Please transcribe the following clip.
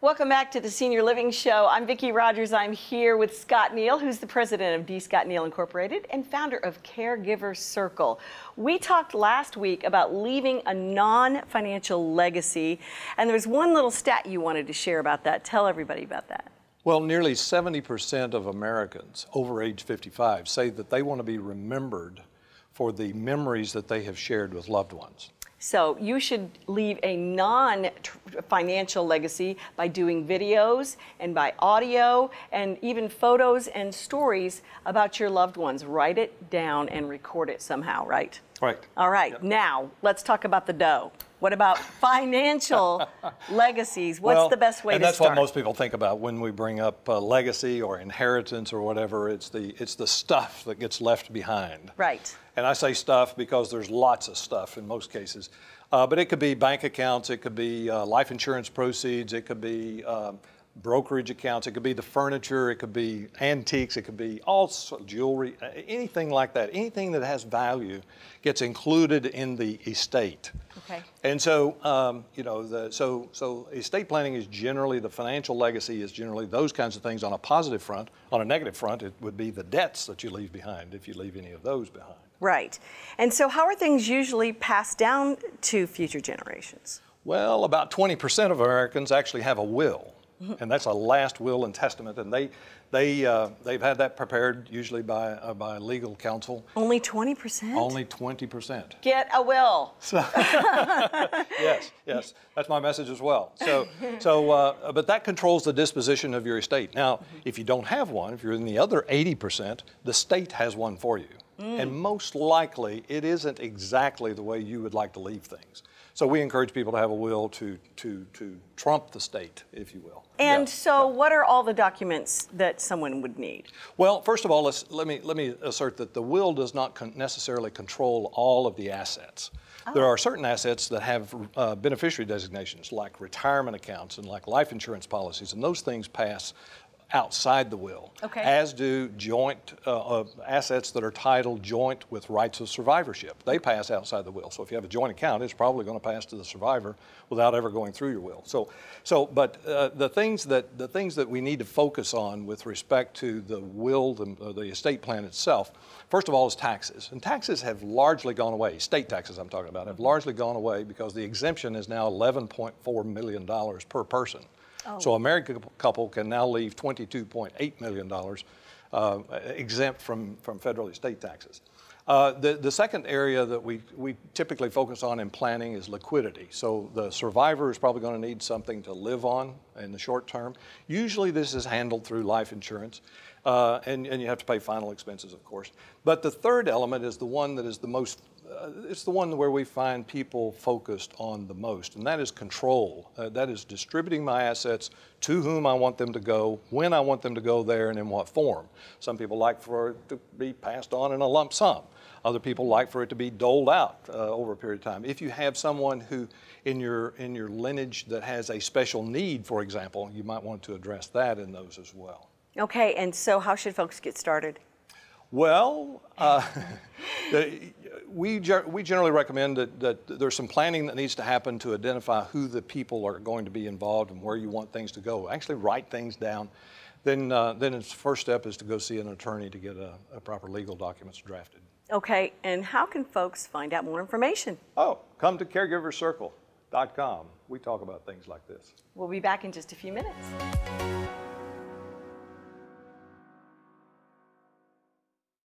Welcome back to the Senior Living Show. I'm Vicki Rogers. I'm here with Scott Neal, who's the president of D. Scott Neal Incorporated and founder of Caregiver Circle. We talked last week about leaving a non-financial legacy, and there was one little stat you wanted to share about that. Tell everybody about that. Well, nearly 70% of Americans over age 55 say that they want to be remembered for the memories that they have shared with loved ones. So you should leave a non-financial legacy by doing videos and by audio and even photos and stories about your loved ones. Write it down and record it somehow, right? Right. All right. Yep. Now, let's talk about the dough. What about financial legacies? What's the best way to start? And that's what most people think about when we bring up legacy or inheritance or whatever. It's the stuff that gets left behind. Right. And I say stuff because there's lots of stuff in most cases. But it could be bank accounts, it could be life insurance proceeds, it could be brokerage accounts, it could be the furniture, it could be antiques, it could be all jewelry, anything like that. Anything that has value gets included in the estate. Okay. And so, so estate planning is generally, the financial legacy is generally those kinds of things on a positive front. On a negative front, it would be the debts that you leave behind if you leave any of those behind. Right. And so how are things usually passed down to future generations? Well, about 20% of Americans actually have a will. And that's a last will and testament, and they've had that prepared usually by legal counsel. Only 20%? Only 20%. Get a will. So, yes, that's my message as well. But that controls the disposition of your estate. Now, if you don't have one, if you're in the other 80%, the state has one for you. And most likely, it isn't exactly the way you would like to leave things. So we encourage people to have a will to trump the state, if you will. And so what are all the documents that someone would need? Well, first of all, let me assert that the will does not necessarily control all of the assets. Oh. There are certain assets that have beneficiary designations, like retirement accounts and like life insurance policies, and those things pass outside the will, as do joint assets that are titled joint with rights of survivorship. They pass outside the will. So if you have a joint account, it's probably going to pass to the survivor without ever going through your will. But the things that we need to focus on with respect to the will, the estate plan itself, first of all, is taxes. And taxes have largely gone away. State taxes I'm talking about have largely gone away because the exemption is now $11.4 million per person. Oh. So a married couple can now leave $22.8 million exempt from federal estate taxes. The second area that we typically focus on in planning is liquidity. So the survivor is probably going to need something to live on in the short term. Usually this is handled through life insurance, and you have to pay final expenses, of course. But the third element is the one that is the most it's the one where we find people focused on the most, and that is control. That is distributing my assets to whom I want them to go, when I want them to go there, and in what form. Some people like for it to be passed on in a lump sum. Other people like for it to be doled out over a period of time. If you have someone who, in your lineage that has a special need, for example, you might want to address that in those as well. Okay, and so how should folks get started? Well, we generally recommend that there's some planning that needs to happen to identify who the people are going to be involved and where you want things to go. Actually write things down. Then its first step is to go see an attorney to get a proper legal documents drafted. Okay, and how can folks find out more information? Oh, come to caregivercircle.com. We talk about things like this. We'll be back in just a few minutes.